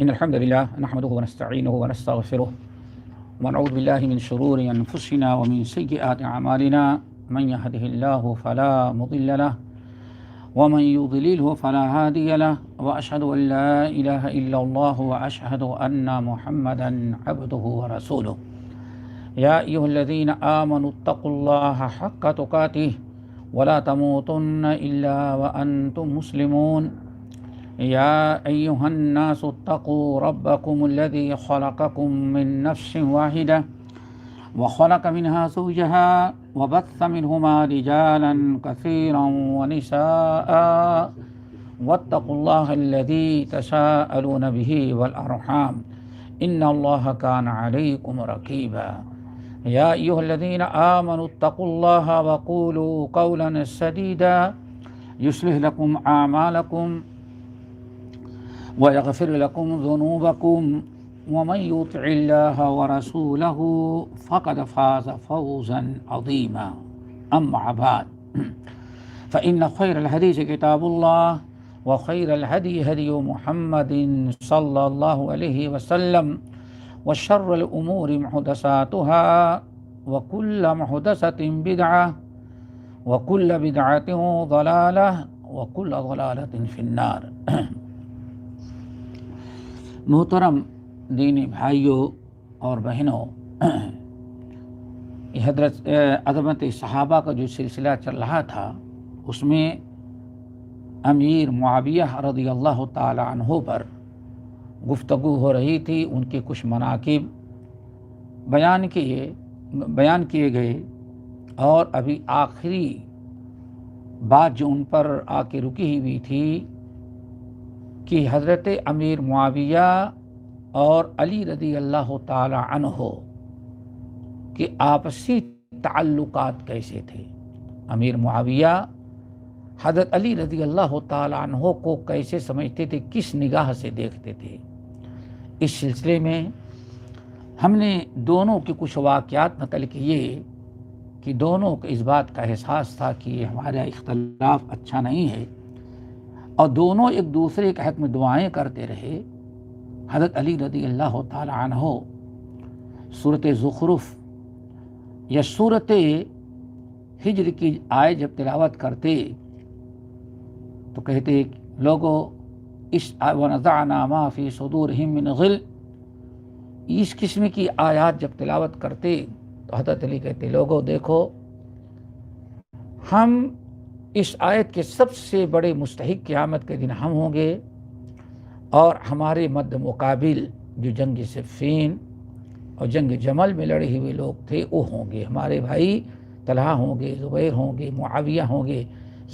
إن الحمد لله نحمده ونستعينه ونستغفره ونعوذ بالله من شرور أنفسنا ومن سيئات أعمالنا من يهده الله فلا مضل له ومن يضلله فلا هادي له وأشهد أن لا إله إلا الله وأشهد أن محمدا عبده ورسوله يا أيها الذين آمنوا اتقوا الله حق تقاته ولا تموتن إلا وأنتم مسلمون يا أيها الناس اتقوا ربكم الذي خلقكم من نفس واحدة وخلق منها زوجها وبث منهما رجالا كثيرا ونساء واتقوا الله الذي تساءلون به والأرحام إن الله كان عليكم رقيبا يا أيها الذين آمنوا اتقوا الله وقولوا قولا سديدا يصلح لكم أعمالكم ويغفر لكم ذنوبكم ومن يطع الله ورسوله فقد فاز فوزا عظيما أما بعد فإن خير الحديث كتاب الله وخير الهدي هدي محمد صلى الله عليه وسلم وشر الأمور محدثاتها وكل محدثة بدعة وكل بدعة ضلالة وكل ضلالة في النار۔ محترم دینی بھائیوں اور بہنوں، حضرت عظمت صحابہ کا جو سلسلہ چل رہا تھا اس میں امیر معاویہ رضی اللہ تعالی عنہ پر گفتگو ہو رہی تھی۔ ان کے کچھ مناقب بیان کیے گئے اور ابھی آخری بات جو ان پر آ کے رکی ہوئی تھی کہ حضرت امیر معاویہ اور علی رضی اللہ تعالی عنہ کے آپسی تعلقات کیسے تھے، امیر معاویہ حضرت علی رضی اللہ تعالی عنہ کو کیسے سمجھتے تھے، کس نگاہ سے دیکھتے تھے۔ اس سلسلے میں ہم نے دونوں کے کچھ واقعات نقل کیے کہ دونوں کو اس بات کا احساس تھا کہ یہ ہمارا اختلاف اچھا نہیں ہے، اور دونوں ایک دوسرے کے حق میں دعائیں کرتے رہے۔ حضرت علی رضی اللہ تعالی عنہ سورۃ زخرف یا سورۃ ہجر کی آیت جب تلاوت کرتے تو کہتے لوگوں وَنَزَعْنَا مَا فِي صُدُورِهِم مِّنْ غِلٍّ، اس قسم کی آیات جب تلاوت کرتے تو حضرت علی کہتے لوگوں دیکھو، ہم اس آیت کے سب سے بڑے مستحق قیامت کے دن ہم ہوں گے، اور ہمارے مد مقابل جو جنگ صفین اور جنگ جمل میں لڑے ہوئے لوگ تھے وہ ہوں گے، ہمارے بھائی طلحہ ہوں گے، زبیر ہوں گے، معاویہ ہوں گے،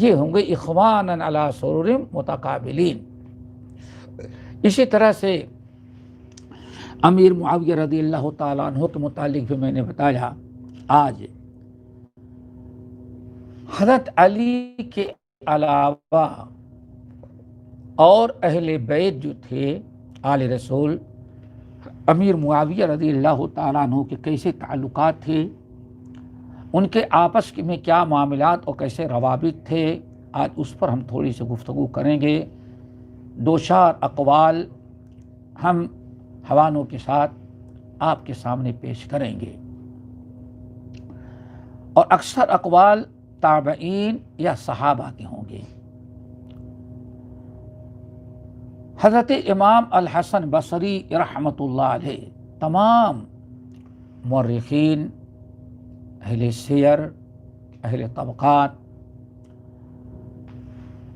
یہ ہوں گے اخوانا علی سرر متقابلین۔ اسی طرح سے امیر معاویہ رضی اللہ تعالیٰ عنہ کے متعلق بھی میں نے بتایا، آج حضرت علی کے علاوہ اور اہل بیت جو تھے آل رسول، امیر معاویہ رضی اللہ تعالیٰ عنہ کے کیسے تعلقات تھے، ان کے آپس میں کیا معاملات اور کیسے روابط تھے، آج اس پر ہم تھوڑی سی گفتگو کریں گے۔ دو چار اقوال ہم حوالوں کے ساتھ آپ کے سامنے پیش کریں گے، اور اکثر اقوال تابعین یا صحابہ کے ہوں گے۔ حضرت امام الحسن بصری رحمۃ اللہ علیہ تمام مورخین، اہل سیر، اہل طبقات،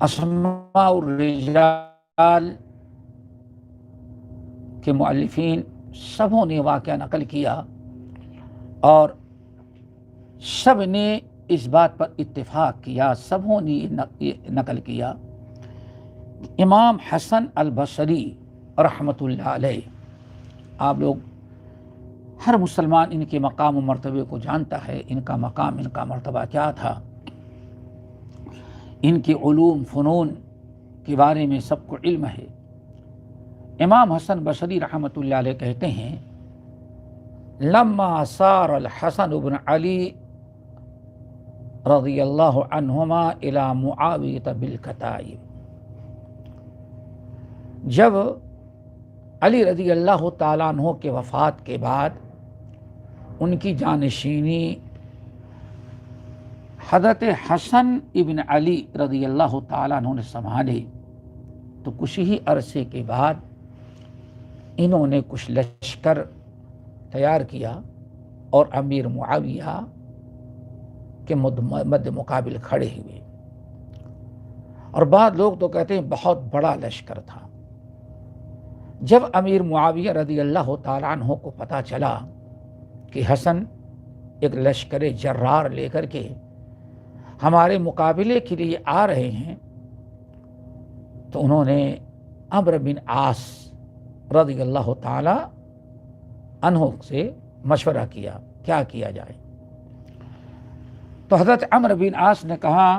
اسماء الرجال کے مؤلفین سبوں نے واقعہ نقل کیا، اور سب نے اس بات پر اتفاق کیا، سبوں نے نقل کیا، امام حسن البصری رحمۃ اللہ علیہ، آپ لوگ ہر مسلمان ان کے مقام و مرتبے کو جانتا ہے، ان کا مقام، ان کا مرتبہ کیا تھا، ان کے علوم فنون کے بارے میں سب کو علم ہے۔ امام حسن بصری رحمۃ اللہ علیہ کہتے ہیں لما صار الحسن بن علی رضی اللہ عنہما الی معاویہ بالکتائب، جب علی رضی اللہ تعالیٰ عنہ کے وفات کے بعد ان کی جانشینی حضرت حسن ابن علی رضی اللہ تعالیٰ عنہ نے سنبھالی، تو کچھ ہی عرصے کے بعد انہوں نے کچھ لشکر تیار کیا اور امیر معاویہ کے مد مقابل کھڑے ہوئے، اور بعض لوگ تو کہتے ہیں بہت بڑا لشکر تھا۔ جب امیر معاویہ رضی اللہ تعالیٰ عنہ کو پتہ چلا کہ حسن ایک لشکر جرار لے کر کے ہمارے مقابلے کے لیے آ رہے ہیں، تو انہوں نے عمرو بن عاص رضی اللہ تعالی عنہ سے مشورہ کیا کیا کیا جائے۔ تو حضرت عمرو بن عاص نے کہا،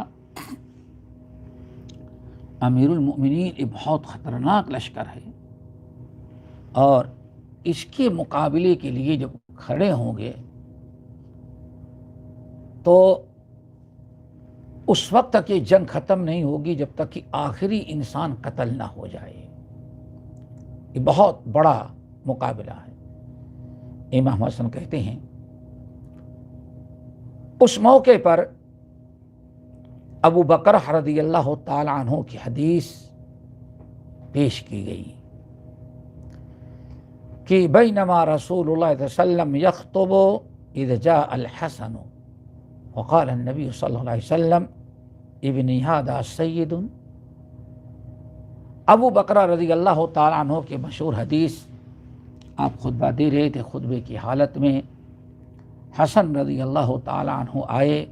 امیر المؤمنین یہ بہت خطرناک لشکر ہے، اور اس کے مقابلے کے لیے جب کھڑے ہوں گے تو اس وقت تک یہ جنگ ختم نہیں ہوگی جب تک کہ آخری انسان قتل نہ ہو جائے۔ یہ بہت بڑا مقابلہ ہے۔ امام حسن کہتے ہیں اس موقع پر ابو بکر رضی اللہ تعالی عنہ کی حدیث پیش کی گئی کہ بینما رسول اللہ صلی اللہ علیہ وسلم یخطب اذ جاء الحسن وقال النبی صلی اللہ علیہ وسلم ابنی ھذا سید۔ ابو بکر رضی اللہ تعالیٰ عنہ کے مشہور حدیث، آپ خطبہ دے رہے تھے، خطبے کی حالت میں حسن رضی اللہ تعالیٰ عنہ آئے،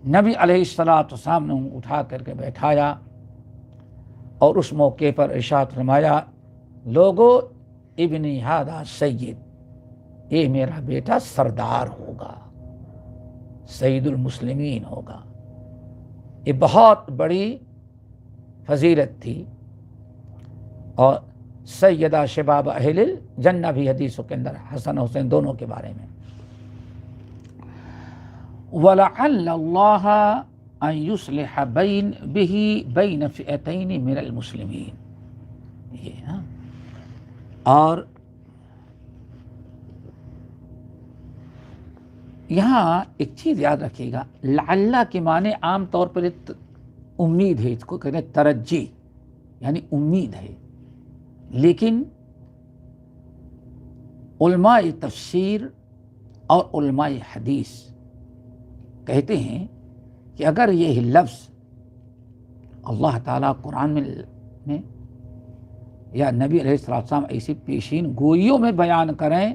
نبی علیہ السلام نے اٹھا کر کے بیٹھایا اور اس موقع پر ارشاد فرمایا، لوگو ابنی ھذا سید، یہ میرا بیٹا سردار ہوگا، سید المسلمین ہوگا۔ یہ بہت بڑی فضیلت تھی، اور سیدہ شباب اہل الجنہ بھی حدیثوں کے اندر حسن حسین دونوں کے بارے میں۔ وَلَعَلَّ اللَّهَ أَن يُصْلِحَ بِهِ بَيْنَ فِئَتَيْنِ مِنَ الْمُسْلِمِينَ، یہ اور یہاں ایک چیز یاد رکھیے گا، لعل کے معنی عام طور پر امید ہے، اس کو کہتے ہیں ترجی، یعنی امید ہے، لیکن علماء تفسیر اور علماء حدیث کہتے ہیں کہ اگر یہ لفظ اللہ تعالیٰ قرآن میں یا نبی علیہ السلام ایسی پیشین گوئیوں میں بیان کریں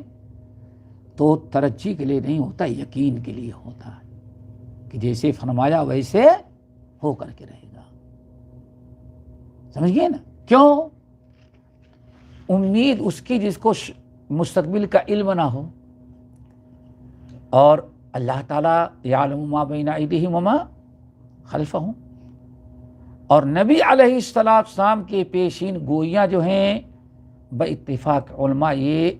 تو ترجی کے لیے نہیں ہوتا، یقین کے لیے ہوتا ہے کہ جیسے فرمایا ویسے ہو کر کے رہے گا۔ سمجھ گئے نا؟ کیوں؟ امید اس کی جس کو مستقبل کا علم نہ ہو، اور اللہ تعالیٰ یعلم ما بین ایدیہم وما خلفہم، اور نبی علیہ السلام کے پیشین گوئیاں جو ہیں بے اتفاق علماء یہ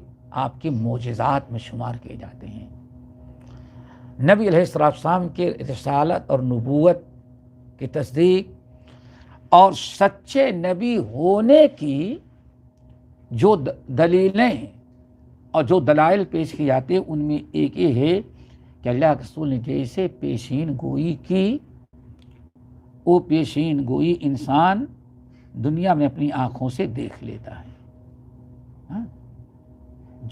آپ کے معجزات میں شمار کیے جاتے ہیں۔ نبی علیہ السلام کے رسالت اور نبوت کی تصدیق اور سچے نبی ہونے کی جو دلیلیں اور جو دلائل پیش کی جاتے ہیں، ان میں ایک یہ ہے کہ اللہ کے رسول نے جیسے پیشین گوئی کی، وہ پیشین گوئی انسان دنیا میں اپنی آنکھوں سے دیکھ لیتا ہے۔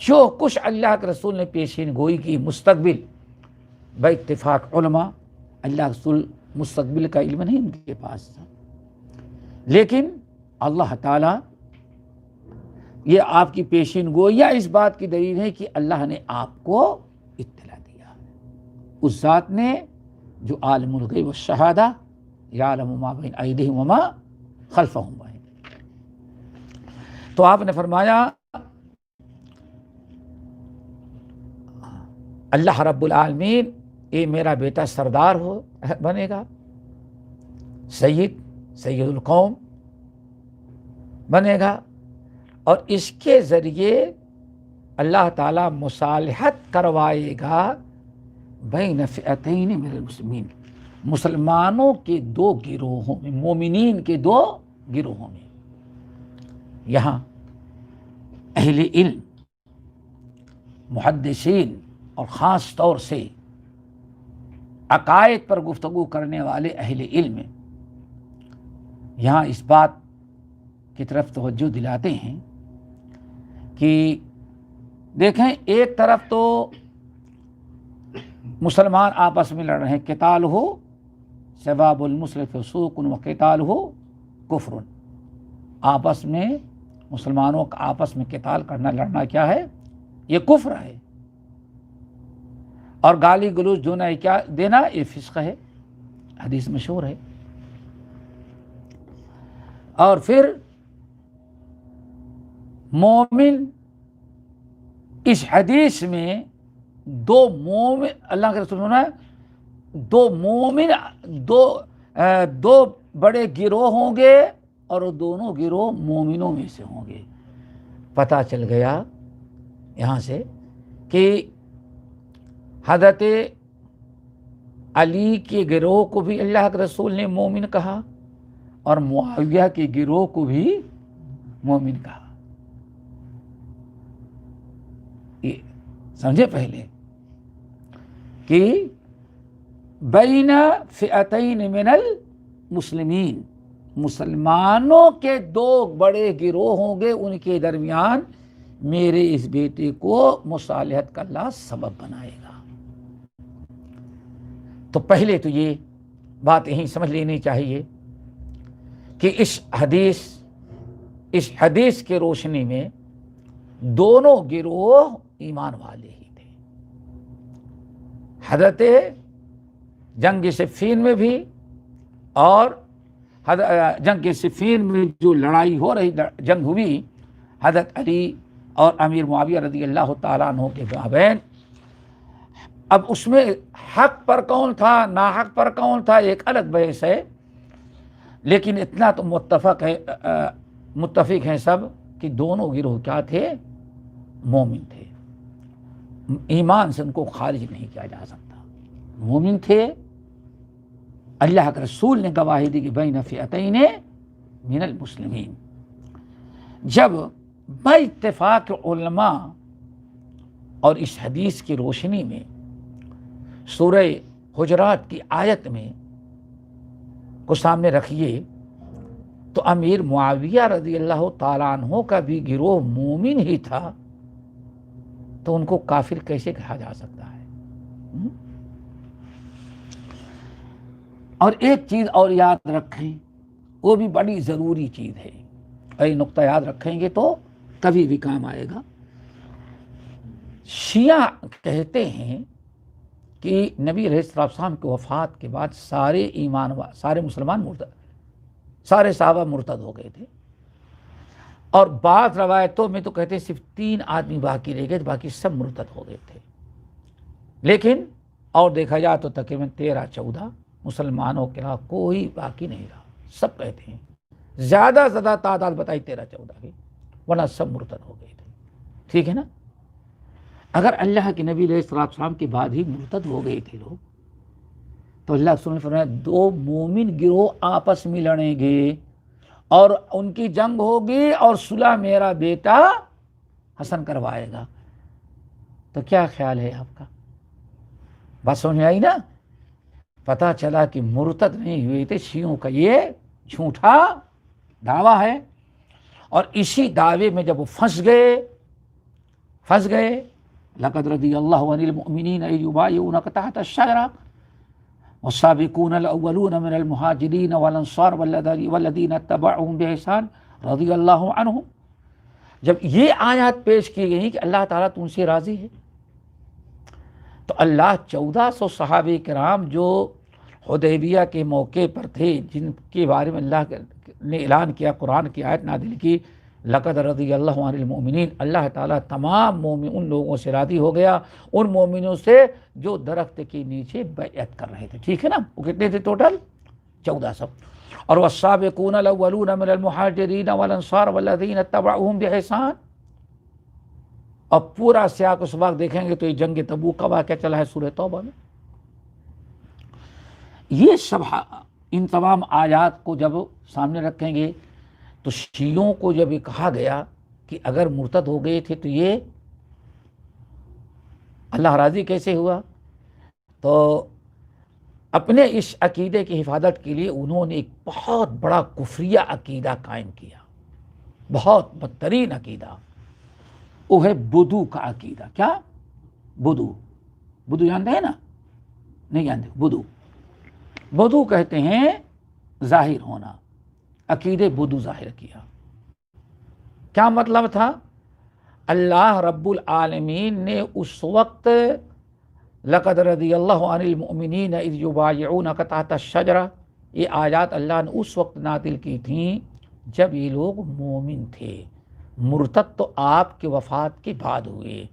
جو کچھ اللہ کے رسول نے پیشین گوئی کی مستقبل، بے اتفاق علماء، اللہ کے رسول مستقبل کا علم نہیں ان کے پاس تھا، لیکن اللہ تعالیٰ یہ آپ کی پیشین گوئیاں اس بات کی دلیل ہے کہ اللہ نے آپ کو اطلاع دیا، اس ذات نے جو عالم الغیب والشہادہ یعلم ما بین ایدیہم وما خلفہم۔ تو آپ نے فرمایا اللہ رب العالمین یہ میرا بیٹا سردار بنے گا، سید القوم بنے گا، اور اس کے ذریعے اللہ تعالیٰ مصالحت کروائے گا بین فئتین من المسلمین، مسلمانوں کے دو گروہوں میں، مومنین کے دو گروہوں میں۔ یہاں اہل علم، محدثین اور خاص طور سے عقائد پر گفتگو کرنے والے اہل علم یہاں اس بات کی طرف توجہ دلاتے ہیں کہ دیکھیں، ایک طرف تو مسلمان آپس میں لڑ رہے ہیں، قتال ہو سباب المسلم فسوق و قتال ہو کفر، آپس میں مسلمانوں کا آپس میں قتال کرنا، لڑنا کیا ہے؟ یہ کفر ہے، اور گالی گلوچ دینا یہ فسق ہے، حدیث مشہور ہے۔ اور پھر مومن، اس حدیث میں دو مومن، اللہ کے رسول نے دو مومن، دو بڑے گروہ ہوں گے اور دونوں گروہ مومنوں میں سے ہوں گے۔ پتہ چل گیا یہاں سے کہ حضرت علی کے گروہ کو بھی اللہ کے رسول نے مومن کہا اور معاویہ کے گروہ کو بھی مومن کہا۔ یہ سمجھے پہلے کہ بین فئتین من المسلمین، مسلمانوں کے دو بڑے گروہ ہوں گے، ان کے درمیان میرے اس بیٹے کو مصالحت کا اللہ سبب بنائے گا۔ تو پہلے تو یہ بات یہیں سمجھ لینی چاہیے کہ اس حدیث کے روشنی میں دونوں گروہ ایمان والے ہی تھے۔ حضرت جنگ صفین میں بھی اور جنگ صفین میں جو لڑائی ہو رہی، جنگ ہوئی حضرت علی اور امیر معاویہ رضی اللہ تعالیٰ عنہ کے مابین، اب اس میں حق پر کون تھا، ناحق پر کون تھا، ایک الگ بحث ہے، لیکن اتنا تو متفق ہیں سب کہ دونوں گروہ کیا تھے؟ مومن تھے، ایمان سے ان کو خارج نہیں کیا جا سکتا، مومن تھے۔ اللہ کے رسول نے گواہی دی کہ بین فئتین من المسلمین۔ جب باتفاق علماء اور اس حدیث کی روشنی میں سورہ حجرات کی آیت میں کو سامنے رکھیے تو امیر معاویہ رضی اللہ تعالیٰ عنہ کا بھی گروہ مومن ہی تھا، تو ان کو کافر کیسے کہا جا سکتا ہے؟ اور ایک چیز اور یاد رکھیں، وہ بھی بڑی ضروری چیز ہے، اور یہ نقطہ یاد رکھیں گے تو کبھی بھی کام آئے گا۔ شیعہ کہتے ہیں کہ نبی علیہ السلام کی وفات کے بعد سارے مسلمان سارے صحابہ مرتد ہو گئے تھے، اور بعض روایتوں میں تو کہتے ہیں صرف 3 آدمی باقی رہ گئے، باقی سب مرتد ہو گئے تھے۔ لیکن اور دیکھا جائے تو تقریباً 13-14 مسلمانوں کے علاوہ کوئی باقی نہیں رہا، سب کہتے ہیں زیادہ تعداد بتائی 13-14 کی، ورنہ سب مرتد ہو گئے تھے۔ ٹھیک ہے نا؟ اگر اللہ کے نبی علیہ السلام کے بعد ہی مرتد ہو گئے تھے لوگ، تو اللہ رسول نے فرمایا 2 مومن گروہ آپس میں لڑیں گے اور ان کی جنگ ہوگی اور صلح میرا بیٹا حسن کروائے گا۔ تو کیا خیال ہے آپ کا؟ بات سمجھ میں آئی نا؟ پتہ چلا کہ مرتد نہیں ہوئے تھے، شیعوں کا یہ جھوٹا دعویٰ ہے، اور اسی دعوے میں جب وہ پھنس گئے لقد رضی اللہ عن المؤمنین اذ یبایعونک تحت الشجرہ والسابقون الاولون من المہاجرین والانصار والذین اتبعوهم بإحسان رضی اللہ عنہم۔ جب یہ آیات پیش کی گئی کہ اللہ تعالیٰ تم سے راضی ہے، تو اللہ 1400 صحابہ کرام جو حدیبیہ کے موقع پر تھے، جن کے بارے میں اللہ نے اعلان کیا، قرآن کی آیت نازل کی، لقد رضی اللہ عن المؤمنین، اللہ تعالیٰ تمام مومن ان لوگوں سے راضی ہو گیا، ان مومنوں سے جو درخت کے نیچے بیعت کر رہے تھے۔ ٹھیک ہے نا؟ وہ کتنے تھے ٹوٹل؟ 1400۔ اور والسابقون الاولون من المہاجرین والانصار والذین اتبعوهم بإحسان، اور پورا سیاق و سباق دیکھیں گے تو یہ جنگ تبوک کا واقعہ چلا ہے سورہ توبہ میں۔ یہ سب ان تمام آیات کو جب سامنے رکھیں گے تو شیعوں کو جب یہ کہا گیا کہ اگر مرتد ہو گئے تھے تو یہ اللہ راضی کیسے ہوا؟ تو اپنے اس عقیدے کی حفاظت کے لیے انہوں نے ایک بہت بڑا کفریہ عقیدہ قائم کیا، بہت بدترین عقیدہ، وہ ہے بدو کا عقیدہ۔ کیا؟ بدو جانتے ہیں نا؟ نہیں جانتے؟ بدو کہتے ہیں ظاہر ہونا، عقیدے بدو ظاہر کیا۔ کیا مطلب تھا؟ اللہ رب العالمین نے اس وقت لقد رضی اللہ عن المؤمنین اذ یبایعونک تحت الشجرہ، یہ آیات اللہ نے اس وقت نازل کی تھیں جب یہ لوگ مومن تھے، مرتد تو آپ کے وفات کے بعد ہوئے۔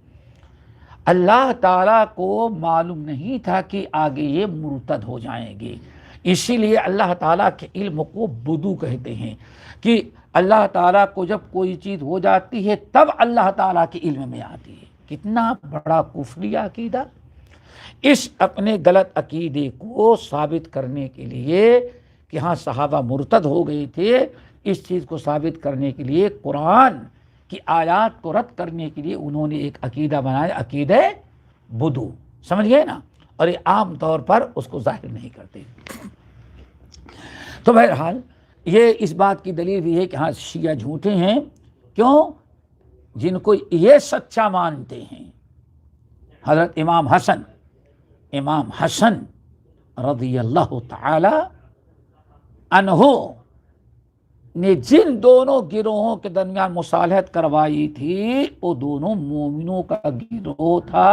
اللہ تعالیٰ کو معلوم نہیں تھا کہ آگے یہ مرتد ہو جائیں گے، اسی لیے اللہ تعالیٰ کے علم کو بدو کہتے ہیں، کہ اللہ تعالیٰ کو جب کوئی چیز ہو جاتی ہے تب اللہ تعالیٰ کے علم میں آتی ہے۔ کتنا بڑا کفریہ عقیدہ! اس اپنے غلط عقیدے کو ثابت کرنے کے لیے کہ ہاں صحابہ مرتد ہو گئے تھے، اس چیز کو ثابت کرنے کے لیے قرآن کی آیات کو رد کرنے کے لیے انہوں نے ایک عقیدہ بنایا، عقیدہ بدو، سمجھ گئے نا؟ اور یہ عام طور پر اس کو ظاہر نہیں کرتے۔ تو بہرحال یہ اس بات کی دلیل بھی ہے کہ ہاں شیعہ جھوٹے ہیں، کیوں؟ جن کو یہ سچا مانتے ہیں۔ حضرت امام حسن رضی اللہ تعالی عنہ نے جن دونوں گروہوں کے درمیان مصالحت کروائی تھی، وہ دونوں مومنوں کا گروہ تھا،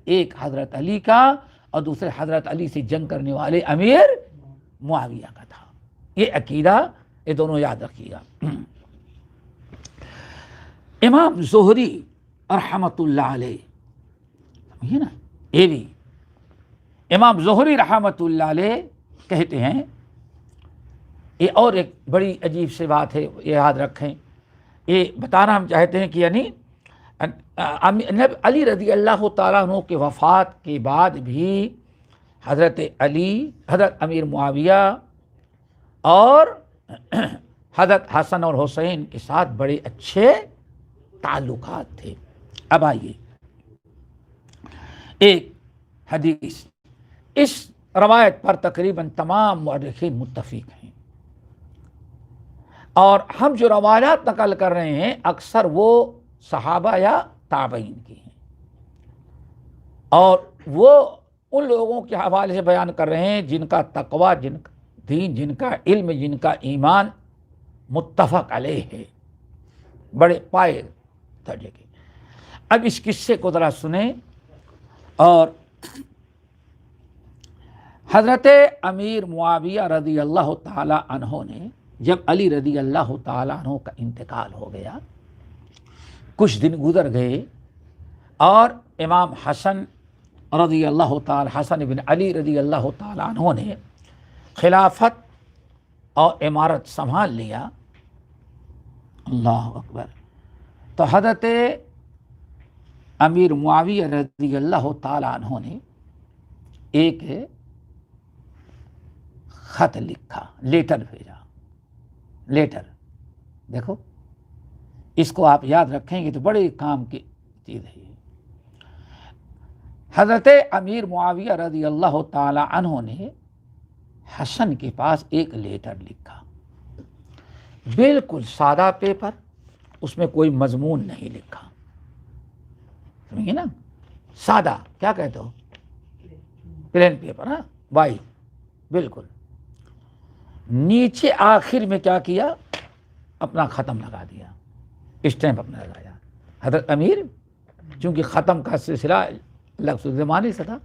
ایک حضرت علی کا اور دوسرے حضرت علی سے جنگ کرنے والے امیر معاویہ کا تھا۔ یہ عقیدہ یہ دونوں یاد رکھیے گا۔ امام زہری رحمۃ اللہ علیہ، سمجھیے نا، یہ بھی امام زہری رحمۃ اللہ علیہ کہتے ہیں، یہ اور ایک بڑی عجیب سی بات ہے، یہ یاد رکھیں، یہ بتانا ہم چاہتے ہیں کہ یعنی علی رضی اللہ تعالیٰ عنہ کے وفات کے بعد بھی حضرت علی، حضرت امیر معاویہ اور حضرت حسن اور حسین کے ساتھ بڑے اچھے تعلقات تھے۔ اب آئیے ایک حدیث، اس روایت پر تقریباً تمام مورخین متفق ہیں، اور ہم جو روایات نقل کر رہے ہیں اکثر وہ صحابہ یا تابعین کی ہیں، اور وہ ان لوگوں کے حوالے سے بیان کر رہے ہیں جن کا تقوی، جن کا دین، جن کا علم، جن کا ایمان متفق علیہ ہے، بڑے پائے درجے کے۔ اب اس قصے کو ذرا سنیں۔ اور حضرت امیر معاویہ رضی اللہ تعالی عنہ نے جب علی رضی اللہ تعالی عنہ کا انتقال ہو گیا، کچھ دن گزر گئے اور امام حسن رضی اللہ تعالی، حسن بن علی رضی اللہ تعالی عنہ نے خلافت اور امارت سنبھال لیا۔ اللہ اکبر! تو حضرت امیر معاویہ رضی اللہ تعالی عنہ نے ایک خط لکھا، لیٹر بھیجا، لیٹر، دیکھو اس کو آپ یاد رکھیں گے تو بڑے کام کی چیز ہے۔ حضرت امیر معاویہ رضی اللہ تعالی عنہ نے حسن کے پاس ایک لیٹر لکھا، بالکل سادہ پیپر، اس میں کوئی مضمون نہیں لکھا، سمجھے نا، سادہ، کیا کہتے ہو، پلین پیپر، ہاں وائی، بالکل۔ نیچے آخر میں کیا کیا، اپنا ختم لگا دیا، اسٹیمپ اپنا لگایا۔ حضرت امیر چونکہ ختم کا سلسلہ لفظ زمانے سے تھا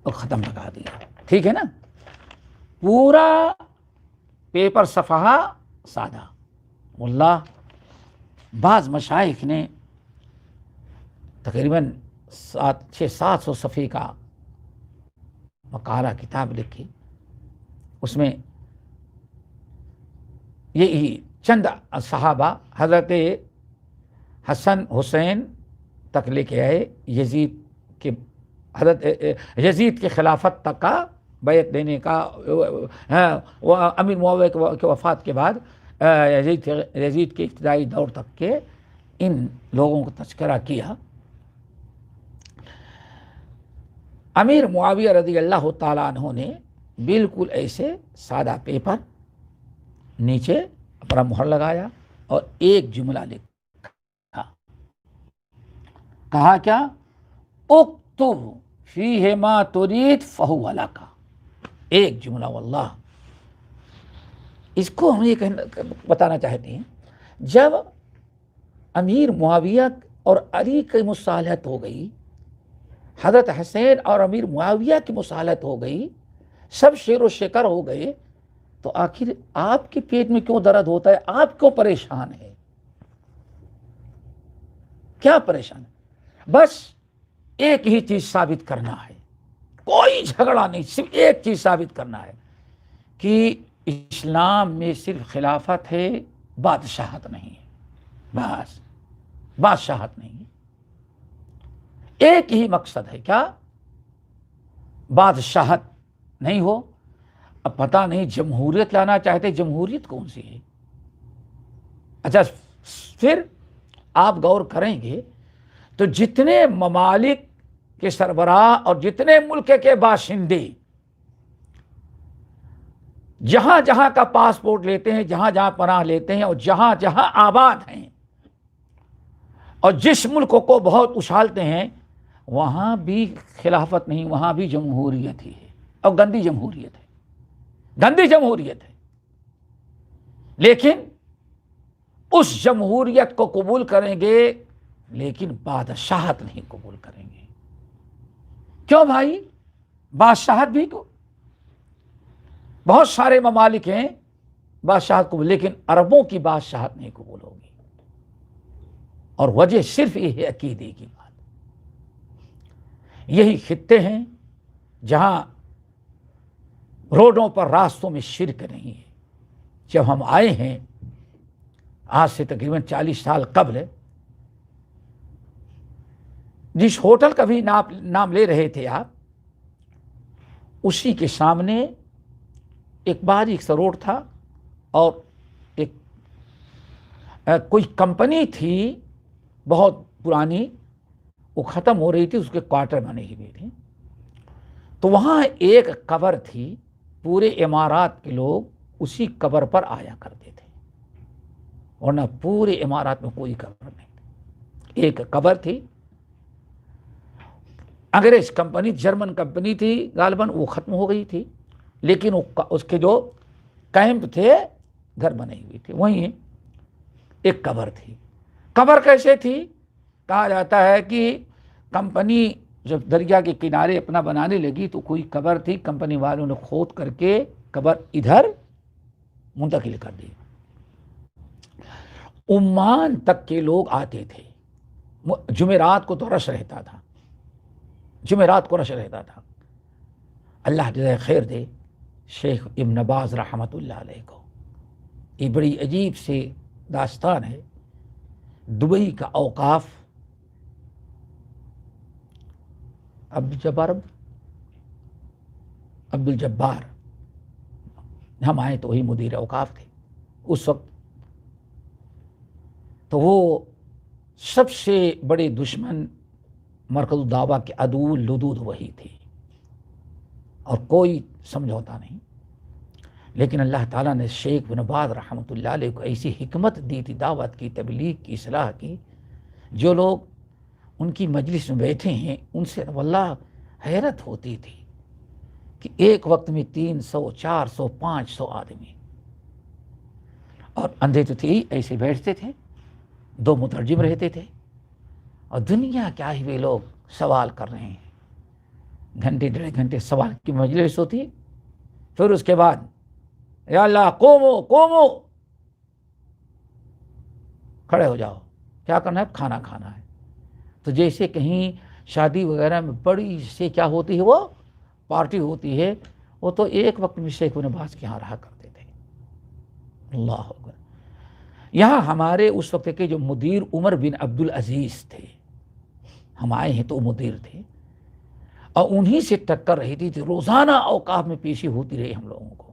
اور ختم لگا دیا، ٹھیک ہے نا، پورا پیپر صفحہ سادہ۔ واللہ بعض مشائخ نے تقریباً 600-700 صفحے کا مقالہ کتاب لکھی، اس میں یہی چند صحابہ حضرت حسن حسین تک لے کے آئے، حضرت یزید کے خلافت تک کا بیعت دینے کا، امیر معاویہ کے وفات کے بعد یزید کے ابتدائی دور تک کے ان لوگوں کو تذکرہ کیا۔ امیر معاویہ رضی اللہ تعالیٰ عنہ نے بالکل ایسے سادہ پیپر نیچے اپنا مہر لگایا اور ایک جملہ لکھا، کہا کیا؟ اکتب فیہ ما ترید فہو لک، ایک جملہ واللہ۔ اس کو ہم یہ بتانا چاہتے ہیں، جب امیر معاویہ اور علی کی مصالحت ہو گئی، حضرت حسین اور امیر معاویہ کی مصالحت ہو گئی، سب شیر و شکر ہو گئے، تو آخر آپ کے پیٹ میں کیوں درد ہوتا ہے؟ آپ کیوں پریشان ہے؟ کیا پریشان ہے؟ بس ایک ہی چیز ثابت کرنا ہے، کوئی جھگڑا نہیں، صرف ایک چیز ثابت کرنا ہے کہ اسلام میں صرف خلافت ہے، بادشاہت نہیں ہے۔ بس بادشاہت نہیں ہے، ایک ہی مقصد ہے، کیا؟ بادشاہت نہیں ہو۔ اب پتہ نہیں جمہوریت لانا چاہتے، جمہوریت کون سی ہے؟ اچھا پھر آپ غور کریں گے تو جتنے ممالک کے سربراہ اور جتنے ملک کے باشندے جہاں جہاں کا پاسپورٹ لیتے ہیں، جہاں جہاں پناہ لیتے ہیں اور جہاں جہاں آباد ہیں اور جس ملک کو بہت اچھالتے ہیں، وہاں بھی خلافت نہیں، وہاں بھی جمہوریت ہی ہے، اور گندی جمہوریت ہے، گندی جمہوریت ہے۔ لیکن اس جمہوریت کو قبول کریں گے، لیکن بادشاہت نہیں قبول کریں گے۔ کیوں بھائی؟ بادشاہت بھی کو بہت سارے ممالک ہیں بادشاہت قبول، لیکن عربوں کی بادشاہت نہیں قبول ہوگی، اور وجہ صرف یہ ہے عقیدے کی بات۔ یہی خطے ہیں جہاں روڈوں پر، راستوں میں شرک نہیں ہے۔ جب ہم آئے ہیں آج سے تقریباً 40 سال قبل، جس ہوٹل کا بھی نام لے رہے تھے آپ، اسی کے سامنے ایک باریک سا روڈ تھا، اور ایک کوئی کمپنی تھی بہت پرانی، وہ ختم ہو رہی تھی، اس کے کوارٹر بنے ہوئے تھے، تو وہاں ایک قبر تھی، پورے امارات کے لوگ اسی قبر پر آیا کرتے تھے، ورنہ پورے امارات میں کوئی قبر نہیں تھی، ایک قبر تھی۔ انگریز کمپنی، جرمن کمپنی تھی غالباً، وہ ختم ہو گئی تھی، لیکن اس کے جو کیمپ تھے، گھر بنے ہوئے تھے، وہیں ایک قبر تھی۔ قبر کیسے تھی؟ کہا جاتا ہے کہ کمپنی جب دریا کے کنارے اپنا بنانے لگی تو کوئی قبر تھی، کمپنی والوں نے کھود کر کے قبر ادھر منتقل کر دی۔ عمان تک کے لوگ آتے تھے، جمعرات کو تو رش رہتا تھا، جمعرات کو رش رہتا تھا۔ اللہ جزائے خیر دے شیخ ابن باز رحمۃ اللہ علیہ کو، یہ بڑی عجیب سے داستان ہے۔ دبئی کا اوقاف، عبد الجبار، ہم آئے تو وہی مدیر اوقاف تھے اس وقت، تو وہ سب سے بڑے دشمن مرکز الدعوہ کے عدو لدود وہی تھے، اور کوئی سمجھوتا نہیں۔ لیکن اللہ تعالیٰ نے شیخ بن باز رحمۃ اللہ علیہ کو ایسی حکمت دی تھی دعوت کی، تبلیغ کی، اصلاح کی، جو لوگ ان کی مجلس میں بیٹھے ہیں ان سے واللہ حیرت ہوتی تھی کہ ایک وقت میں 300، 400، 500 آدمی، اور اندھے تو تھے، ایسے بیٹھتے تھے، 2 مترجم رہتے تھے، اور دنیا کیا ہی وہ لوگ سوال کر رہے ہیں، گھنٹے 1.5 گھنٹے سوال کی مجلس ہوتی، پھر اس کے بعد یا اللہ قومو قومو، کھڑے ہو جاؤ، کیا کرنا ہے؟ کھانا کھانا ہے۔ تو جیسے کہیں شادی وغیرہ میں بڑی سے کیا ہوتی ہے، وہ پارٹی ہوتی ہے، وہ تو ایک وقت میں شیخ بن باز کے یہاں رہا کرتے تھے۔ اللہ اکبر۔ یہاں ہمارے اس وقت کے جو مدیر عمر بن عبدالعزیز تھے، ہم آئے ہیں تو مدیر تھے، اور انہی سے ٹکر رہی تھی، روزانہ اوقاف میں پیشی ہوتی رہی ہم لوگوں کو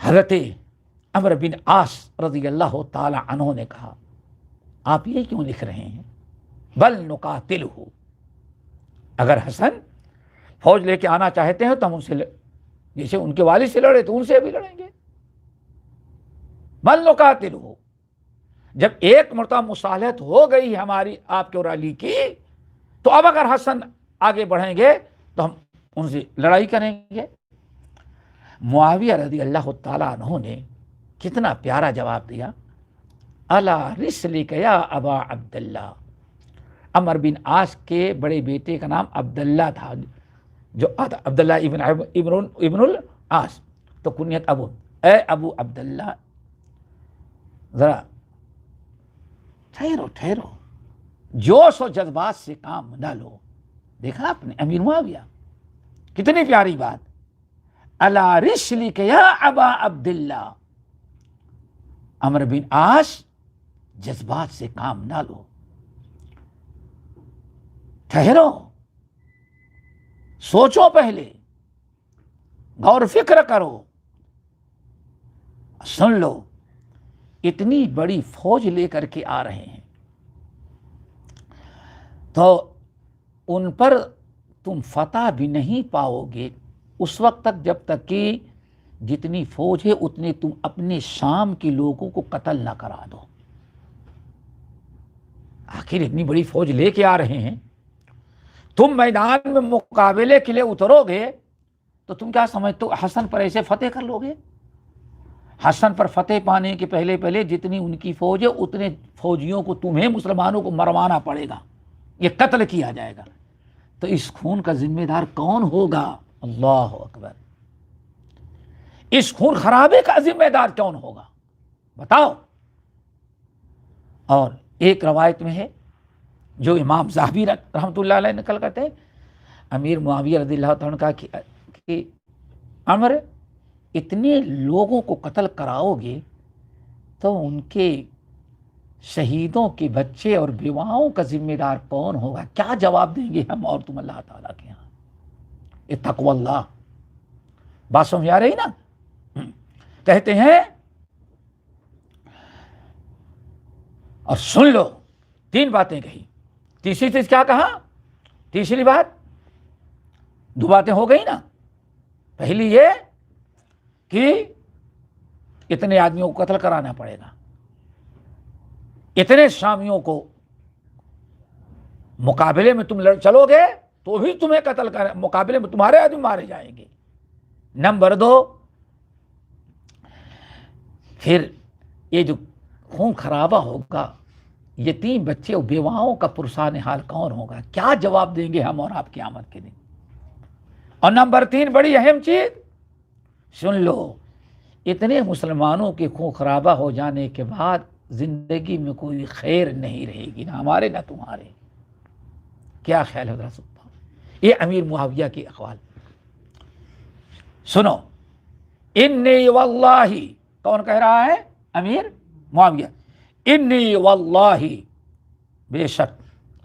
حضرت عمرو بن عاص رضی اللہ تعالی عنہ نے کہا آپ یہ کیوں لکھ رہے ہیں؟ بل نقاتلہ، اگر حسن فوج لے کے آنا چاہتے ہیں تو ہم ان سے جیسے ان کے والد سے لڑے تو ان سے بھی لڑیں گے. بل نقاتلہ، جب ایک مرتبہ مصالحت ہو گئی ہماری آپ کے اور علی کی، تو اب اگر حسن آگے بڑھیں گے تو ہم ان سے لڑائی کریں گے. معاویہ رضی اللہ تعالیٰ عنہ نے کتنا پیارا جواب دیا. الا رسلک یا ابا عبداللہ. عمر بن عاص کے بڑے بیٹے کا نام عبداللہ تھا، جو عبداللہ ابن العاص، تو کنیت ابو. اے ابو عبداللہ ذرا ٹھہرو، جوش و جذبات سے کام نہ لو. دیکھا آپ نے امیر معاویہ، کتنی پیاری بات. الا رسلک یا ابا عبداللہ. عمر بن عاص جذبات سے کام نہ لو، ٹھہرو، سوچو، پہلے غور فکر کرو. سن لو، اتنی بڑی فوج لے کر کے آ رہے ہیں تو ان پر تم فتح بھی نہیں پاؤ گے اس وقت تک جب تک کہ جتنی فوج ہے اتنے تم اپنے شام کے لوگوں کو قتل نہ کرا دو. آخر اتنی بڑی فوج لے کے آ رہے ہیں، تم میدان میں مقابلے کے لیے اترو گے تو تم کیا سمجھتے ہو حسن پر ایسے فتح کر لو گے؟ حسن پر فتح پانے کے پہلے جتنی ان کی فوج ہے اتنے فوجیوں کو تمہیں مسلمانوں کو مروانا پڑے گا، یہ قتل کیا جائے گا. تو اس خون کا ذمہ دار کون ہوگا؟ اللہ اکبر. اس خون خرابے کا ذمہ دار کون ہوگا بتاؤ. اور ایک روایت میں ہے جو امام ذہبی رحمۃ اللہ علیہ نقل کرتے ہیں، امیر معاویہ رضی اللہ تعالیٰ عنہ کا کہ عمر اتنے لوگوں کو قتل کراؤ گے تو ان کے شہیدوں کے بچے اور بیواؤں کا ذمہ دار کون ہوگا؟ کیا جواب دیں گے ہم اور تم اللہ تعالیٰ کے یہاں؟ اتقوا اللہ. بات سمجھ آ رہی نا؟ کہتے ہیں اور سن لو، 3 باتیں کہی. تیسری چیز کیا کہا؟ تیسری بات، 2 باتیں ہو گئی نا. پہلی یہ کہ اتنے آدمیوں کو قتل کرانا پڑے گا، اتنے شامیوں کو مقابلے میں تم چلو گے تو بھی تمہیں قتل کر، مقابلے میں تمہارے آدمی مارے جائیں گے. نمبر 2، پھر یہ جو خون خرابہ ہوگا، یتیم بچے اور بیواؤں کا پرسان حال کون ہوگا؟ کیا جواب دیں گے ہم اور آپ قیامت کے دن؟ اور نمبر 3 بڑی اہم چیز سن لو، اتنے مسلمانوں کے خون خرابہ ہو جانے کے بعد زندگی میں کوئی خیر نہیں رہے گی، نہ ہمارے نہ تمہارے. کیا خیال ہے حضرت؟ یہ امیر معاویہ کے اقوال. سنو، انی واللہ، کون کہہ رہا ہے؟ امیر معاویہ. انی واللہ، بے شک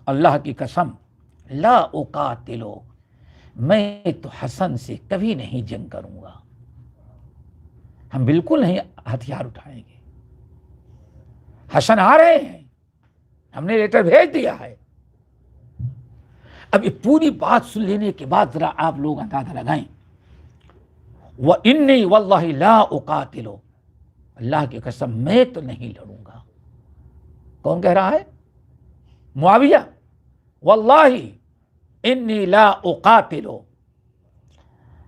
اللہ کی قسم، لا اقاتلو، میں تو حسن سے کبھی نہیں جنگ کروں گا. ہم بالکل نہیں ہتھیار اٹھائیں گے. حسن آ رہے ہیں، ہم نے لیٹر بھیج دیا ہے. اب یہ پوری بات سن لینے کے بعد ذرا آپ لوگ اندازہ لگائیں. وَإِنِّي وَاللَّهِ لَا أُقَاتِلُ، اللہ کی قسم میں تو نہیں لڑوں گا. کون کہہ رہا ہے؟ معاویہ. وَاللَّهِ إِنِّي لَا أُقَاتِلُ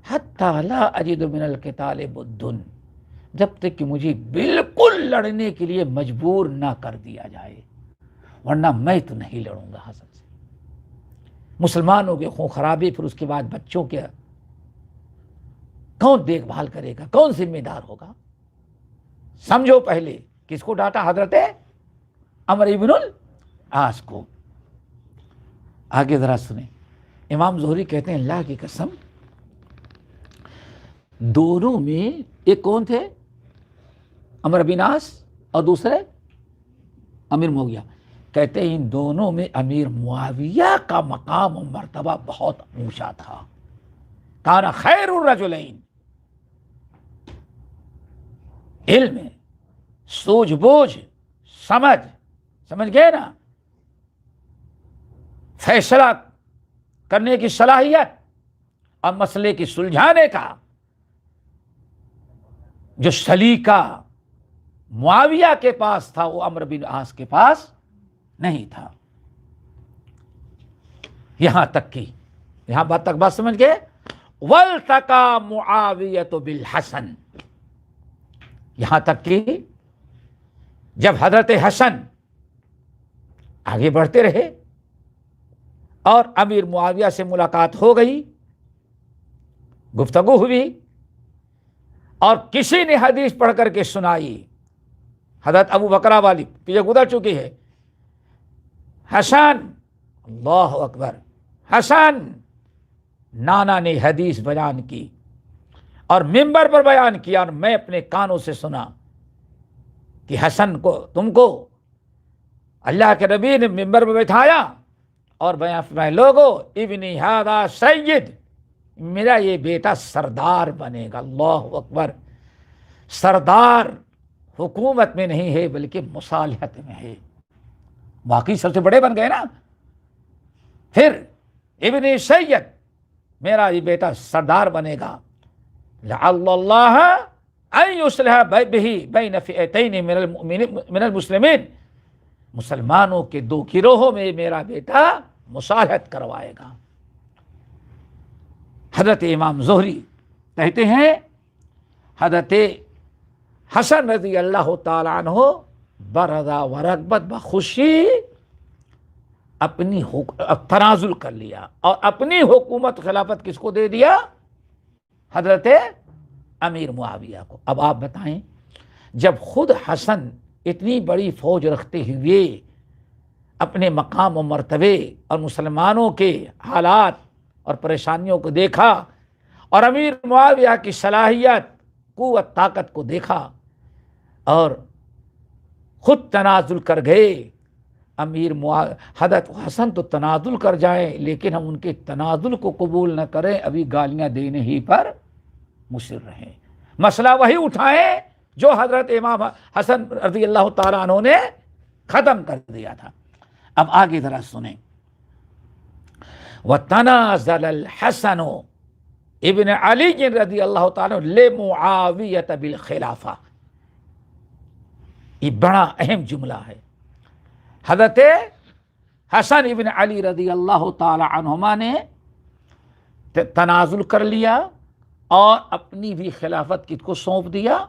حَتَّى لَا أَجِدُ مِنَ الْقِتَالِ بُدٌّ، جب تک کہ مجھے بالکل لڑنے کے لیے مجبور نہ کر دیا جائے، ورنہ میں تو نہیں لڑوں گا حسن سے. مسلمانوں کے خون خرابے، پھر اس کے بعد بچوں کے کون دیکھ بھال کرے گا؟ کون ذمہ دار ہوگا؟ سمجھو پہلے کس کو ڈانٹا؟ حضرت عمر ابن العاص کو. آگے ذرا سنیں، امام زہری کہتے ہیں اللہ کی قسم دونوں میں ایک کون تھے؟ عمر بن عاص اور دوسرے امیر معاویہ. کہتے ہیں ان دونوں میں امیر معاویہ کا مقام و مرتبہ بہت اونچا تھا. کان خیر الرجلین، علم، سوجھ بوجھ، سمجھ گئے نا، فیصلہ کرنے کی صلاحیت اور مسئلے کی سلجھانے کا جو سلیقہ معاویہ کے پاس تھا وہ عمرو بن عاص کے پاس نہیں تھا۔ یہاں تک کی بات سمجھ گئے۔ وَالْتَقَى مُعَاوِيَةُ بِالْحَسَنِ، یہاں تک کہ جب حضرت حسن آگے بڑھتے رہے اور امیر معاویہ سے ملاقات ہو گئی، گفتگو ہوئی، اور کسی نے حدیث پڑھ کر کے سنائی، حضرت ابو بکرہ والی پیچھے گزر چکی ہے، حسن، اللہ اکبر، حسن نانا نے حدیث بیان کی اور ممبر پر بیان کیا، اور میں اپنے کانوں سے سنا کہ حسن کو تم کو اللہ کے نبی نے ممبر پر بٹھایا اور بیان فرمایا، لوگو ابنی ھذا سید، میرا یہ بیٹا سردار بنے گا۔ اللہ اکبر، سردار حکومت میں نہیں ہے بلکہ مصالحت میں ہے، باقی سب سے بڑے بن گئے نا۔ پھر ابن سید، میرا یہ بیٹا سردار بنے گا، لعل اللہ ان یصلح بہ بین فئتین من المسلمین، مسلمانوں کے دو گروہوں میں میرا بیٹا مصالحت کروائے گا۔ حضرت امام زہری کہتے ہیں حضرت حسن رضی اللہ تعالی عنہ برضا و رغبت، بخوشی اپنی تنازل کر لیا اور اپنی حکومت خلافت کس کو دے دیا؟ حضرت امیر معاویہ کو۔ اب آپ بتائیں، جب خود حسن اتنی بڑی فوج رکھتے ہوئے اپنے مقام و مرتبے اور مسلمانوں کے حالات اور پریشانیوں کو دیکھا، اور امیر معاویہ کی صلاحیت، قوت، طاقت کو دیکھا اور خود تنازل کر گئے، حضرت حسن تو تنازل کر جائیں لیکن ہم ان کے تنازل کو قبول نہ کریں، ابھی گالیاں دینے ہی پر مصر رہیں، مسئلہ وہی اٹھائیں جو حضرت امام حسن رضی اللہ تعالیٰ عنہ نے ختم کر دیا تھا۔ اب آگے ذرا سنیں، وَتَنَازَلَ الْحَسَنُ ابن علی رضی اللہ تعالیٰ لِمُعَاوِيَةَ بِالْخِلَافَةِ، یہ بڑا اہم جملہ ہے۔ حضرت حسن ابن علی رضی اللہ تعالی عنہما نے تنازل کر لیا اور اپنی بھی خلافت کس کو سونپ دیا؟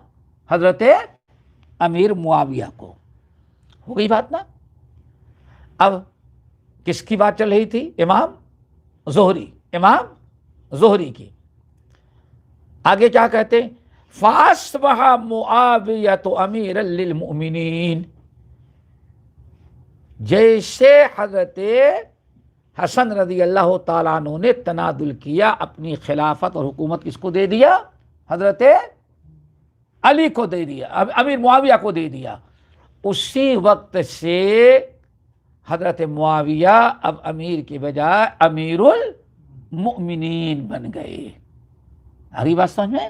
حضرت امیر معاویہ کو۔ ہو گئی بات نا؟ اب کس کی بات چل رہی تھی؟ امام زہری کی۔ آگے کیا کہتے ہیں؟ فَأَصْبَحَ مُعَاوِيَةُ أَمِيرًا لِلْمُؤْمِنِينَ، جیسے حضرت حسن رضی اللہ تعالیٰ عنہ نے تنازل کیا، اپنی خلافت اور حکومت کس کو دے دیا؟ حضرت علی کو دے دیا، امیر معاویہ کو دے دیا، اسی وقت سے حضرت معاویہ اب امیر کی بجائے امیر المؤمنین بن گئے۔ آگے بات سمجھ میں؟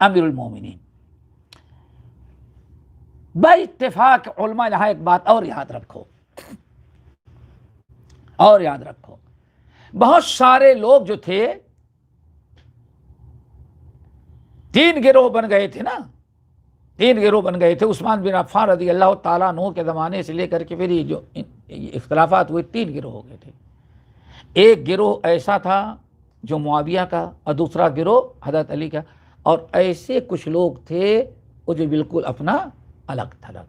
امیر المؤمنین۔ بھائی اتفاق علماء، یہاں ایک بات اور یاد رکھو، بہت سارے لوگ جو تھے، تین گروہ بن گئے تھے عثمان بن عفان رضی اللہ تعالیٰ عنہ کے زمانے سے لے کر کے پھر یہ جو اختلافات ہوئے، تین گروہ ہو گئے تھے۔ ایک گروہ ایسا تھا جو معاویہ کا، اور دوسرا گروہ حضرت علی کا، اور ایسے کچھ لوگ تھے وہ جو بالکل اپنا الگ تھلگ،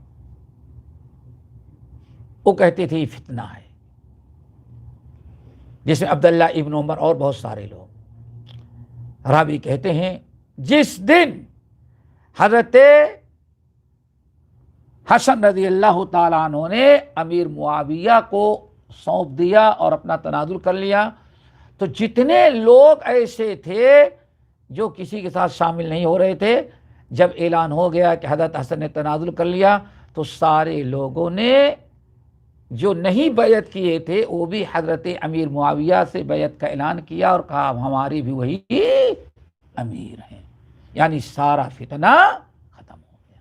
وہ کہتے تھے یہ فتنہ ہے، جس میں عبداللہ ابن عمر اور بہت سارے لوگ۔ راوی کہتے ہیں جس دن حضرت حسن رضی اللہ تعالیٰ عنہ نے امیر معاویہ کو سونپ دیا اور اپنا تنازل کر لیا، تو جتنے لوگ ایسے تھے جو کسی کے ساتھ شامل نہیں ہو رہے تھے، جب اعلان ہو گیا کہ حضرت حسن نے تنازل کر لیا، تو سارے لوگوں نے جو نہیں بیعت کیے تھے وہ بھی حضرت امیر معاویہ سے بیعت کا اعلان کیا اور کہا ہمارے بھی وہی امیر ہیں، یعنی سارا فتنہ ختم ہو گیا۔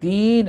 3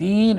3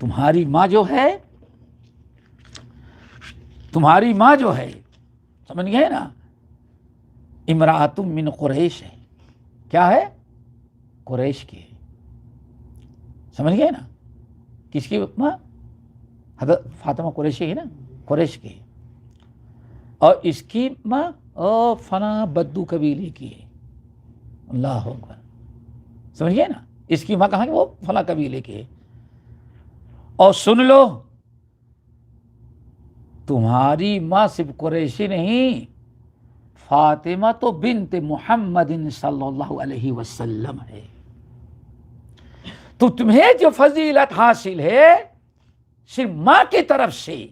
تمہاری ماں جو ہے سمجھ گئے نا، امراۃ من قریش ہے، کیا ہے؟ قریش کی، سمجھ گئے نا؟ کس کی ماں؟ حضرت فاطمہ قریشی ہے نا، قریش کی، اور اس کی ماں فلاں بدو قبیلے کی ہے، اللہ اکبر، سمجھ گئے نا؟ اس کی ماں کہاں کی؟ وہ فلاں قبیلے کی ہے۔ اور سن لو، تمہاری ماں صرف قریشی نہیں، فاطمہ تو بنت محمد صلی اللہ علیہ وسلم ہے۔ تو تمہیں جو فضیلت حاصل ہے صرف ماں کی طرف سے،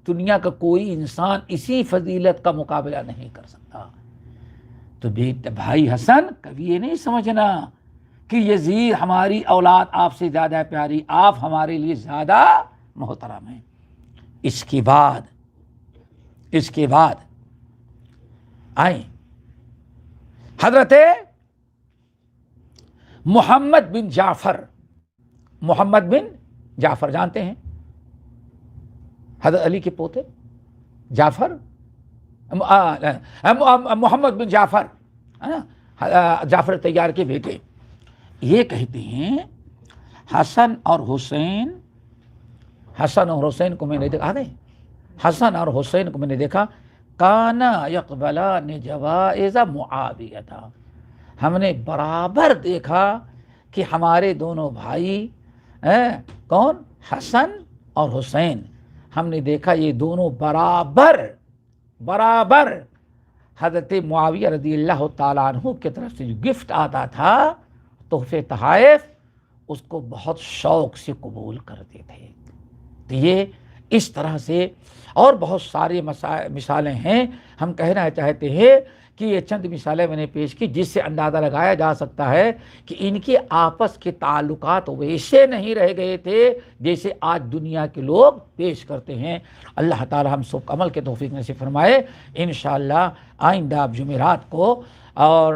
دنیا کا کوئی انسان اسی فضیلت کا مقابلہ نہیں کر سکتا۔ تو بیٹا بھائی حسن، کبھی یہ نہیں سمجھنا کہ یزید ہماری اولاد آپ سے زیادہ پیاری، آپ ہمارے لیے زیادہ محترم ہیں۔ اس کے بعد آئیں حضرت محمد بن جعفر جانتے ہیں؟ حضرت علی کے پوتے جعفر، محمد بن جعفر، جعفر طیار کے بیٹے، یہ کہتے ہیں حسن اور حسین کو میں نے دیکھا، حسن اور حسین کو میں نے دیکھا، کانا یقبلان جوائز معاویہ، ہم نے برابر دیکھا کہ ہمارے دونوں بھائی کون؟ حسن اور حسین، ہم نے دیکھا یہ دونوں برابر حضرت معاویہ رضی اللہ تعالیٰ عنہ کی طرف سے جو گفٹ آتا تھا، تحفے تحائف، اس کو بہت شوق سے قبول کرتے تھے۔ تو یہ اس طرح سے اور بہت ساری مثالیں ہیں۔ ہم کہنا چاہتے ہیں کہ یہ چند مثالیں میں نے پیش کی جس سے اندازہ لگایا جا سکتا ہے کہ ان کے آپس کے تعلقات ویسے نہیں رہ گئے تھے جیسے آج دنیا کے لوگ پیش کرتے ہیں۔ اللہ تعالی ہم سب کو عمل کے توفیق نصیب فرمائے۔ انشاءاللہ آئندہ جمعرات کو اور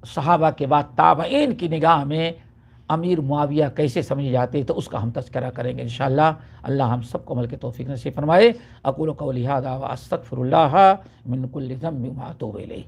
صحابہ کے بعد تابعین کی نگاہ میں امیر معاویہ کیسے سمجھے جاتے تو اس کا ہم تذکرہ کریں گے انشاءاللہ۔ اللہ ہم سب کو عمل کے توفیق نصیب فرمائے۔ اقول قولی ھذا واستغفر اللہ من کل ذنب واتوب الیہ۔